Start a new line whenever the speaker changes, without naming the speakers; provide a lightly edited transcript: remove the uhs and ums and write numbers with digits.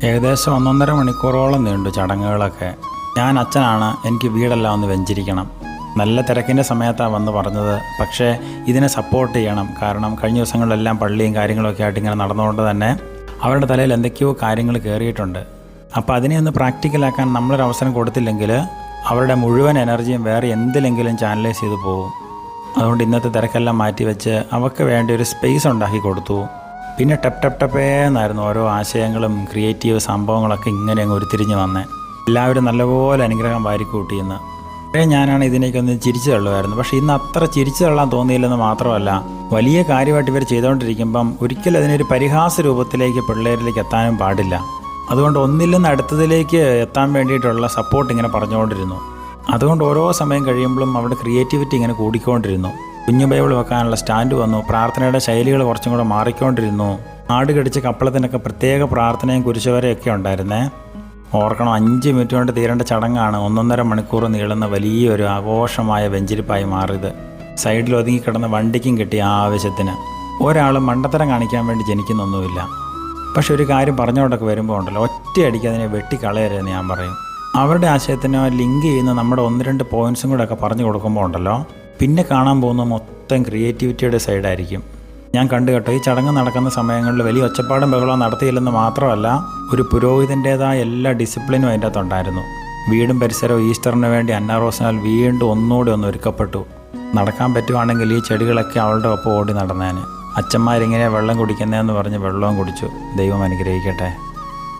ഏകദേശം 1.5 മണിക്കൂറോളം നീണ്ടു ചടങ്ങുകളൊക്കെ. ഞാൻ അച്ഛനാണ്, എനിക്ക് വീടെല്ലാം ഒന്ന് വെഞ്ചരിക്കണം. നല്ല തിരക്കിൻ്റെ സമയത്താണ് വന്ന് പറഞ്ഞത്. പക്ഷേ ഇതിനെ സപ്പോർട്ട് ചെയ്യണം. കാരണം കഴിഞ്ഞ ദിവസങ്ങളിലെല്ലാം പള്ളിയും കാര്യങ്ങളൊക്കെ ആയിട്ട് ഇങ്ങനെ നടന്നുകൊണ്ട് തന്നെ അവരുടെ തലയിൽ എന്തൊക്കെയോ കാര്യങ്ങൾ കയറിയിട്ടുണ്ട്. അപ്പോൾ അതിനെ ഒന്ന് പ്രാക്ടിക്കലാക്കാൻ നമ്മളൊരവസരം കൊടുത്തില്ലെങ്കിൽ അവരുടെ മുഴുവൻ എനർജിയും വേറെ എന്തിലെങ്കിലും ചാനലൈസ് ചെയ്ത് പോകും. അതുകൊണ്ട് ഇന്നത്തെ തിരക്കെല്ലാം മാറ്റിവെച്ച് അവർക്ക് വേണ്ടി ഒരു സ്പേസ് ഉണ്ടാക്കി കൊടുത്തു. പിന്നെ ടപ്പേന്നായിരുന്നു ഓരോ ആശയങ്ങളും ക്രിയേറ്റീവ് സംഭവങ്ങളൊക്കെ ഇങ്ങനെ അങ്ങ് ഉരുത്തിരിഞ്ഞ് വന്നേ. എല്ലാവരും നല്ലപോലെ അനുഗ്രഹം വാരിക്കൂട്ടിയെന്ന്. ഞാനാണ് ഇതിനേക്കൊന്ന് ചിരിച്ചു തള്ളുമായിരുന്നു. പക്ഷേ ഇന്ന് അത്ര ചിരിച്ചു തള്ളാൻ തോന്നിയില്ലെന്ന് മാത്രമല്ല, വലിയ കാര്യമായിട്ട് ഇവർ ചെയ്തുകൊണ്ടിരിക്കുമ്പം ഒരിക്കലും അതിനൊരു പരിഹാസ രൂപത്തിലേക്ക് പിള്ളേരിലേക്ക് എത്താനും പാടില്ല. അതുകൊണ്ട് ഒന്നിൽ നിന്ന് അടുത്തതിലേക്ക് എത്താൻ വേണ്ടിയിട്ടുള്ള സപ്പോർട്ട് ഇങ്ങനെ പറഞ്ഞുകൊണ്ടിരുന്നു. അതുകൊണ്ട് ഓരോ സമയം കഴിയുമ്പോഴും അവിടെ ക്രിയേറ്റിവിറ്റി ഇങ്ങനെ കൂടിക്കൊണ്ടിരുന്നു. കുഞ്ഞു ബൈബിൾ വെക്കാനുള്ള സ്റ്റാൻഡ് വന്നു. പ്രാർത്ഥനയുടെ ശൈലികൾ കുറച്ചും കൂടെ മാറിക്കൊണ്ടിരുന്നു. ആട് കടിച്ച് കപ്പളത്തിനൊക്കെ പ്രത്യേക പ്രാർത്ഥനയും കുരിശുവരെയൊക്കെ ഉണ്ടായിരുന്നേ. ഓർക്കണം, 5 മിനിറ്റ് കൊണ്ട് തീരേണ്ട ചടങ്ങാണ് 1.5 മണിക്കൂർ നീളുന്ന വലിയൊരു ആഘോഷമായ വെഞ്ചരിപ്പായി മാറിയത്. സൈഡിൽ ഒതുങ്ങിക്കിടന്ന വണ്ടിക്കും കിട്ടിയ ആവശ്യത്തിന്. ഒരാളും മണ്ടത്തരം കാണിക്കാൻ വേണ്ടി ജനിക്കുന്നൊന്നുമില്ല. പക്ഷെ ഒരു കാര്യം പറഞ്ഞുകൊണ്ടൊക്കെ വരുമ്പോൾ ഉണ്ടല്ലോ, ഒറ്റയടിക്ക് അതിനെ വെട്ടിക്കളയരുതെന്ന് ഞാൻ പറയും. അവരുടെ ആശയത്തിന് ലിങ്ക് ചെയ്യുന്ന നമ്മുടെ 1-2 പോയിൻറ്റ്സും കൂടെ ഒക്കെ പറഞ്ഞു കൊടുക്കുമ്പോൾ ഉണ്ടല്ലോ, പിന്നെ കാണാൻ പോകുന്ന മൊത്തം ക്രിയേറ്റിവിറ്റിയുടെ സൈഡായിരിക്കും. ഞാൻ കണ്ടു കേട്ടോ, ഈ ചടങ്ങ് നടക്കുന്ന സമയങ്ങളിൽ വലിയ ഒച്ചപ്പാടും ബഹളവും നടത്തിയില്ലെന്ന് മാത്രമല്ല, ഒരു പുരോഹിതൻ്റേതായ എല്ലാ ഡിസിപ്ലിനും അതിൻ്റെ അകത്തുണ്ടായിരുന്നു. വീടും പരിസരവും ഈസ്റ്ററിന് വേണ്ടി അന്ന റോസിനാൽ വീണ്ടും ഒന്നുകൂടി ഒന്ന് ഒരുക്കപ്പെട്ടു. നടക്കാൻ പറ്റുവാണെങ്കിൽ ഈ ചെടികളൊക്കെ അവളുടെ ഒപ്പം ഓടി നടന്നേന്. അച്ഛന്മാരിങ്ങനെ വെള്ളം കുടിക്കുന്നതെന്ന് പറഞ്ഞ് വെള്ളവും കുടിച്ചു. ദൈവം അനുഗ്രഹിക്കട്ടെ.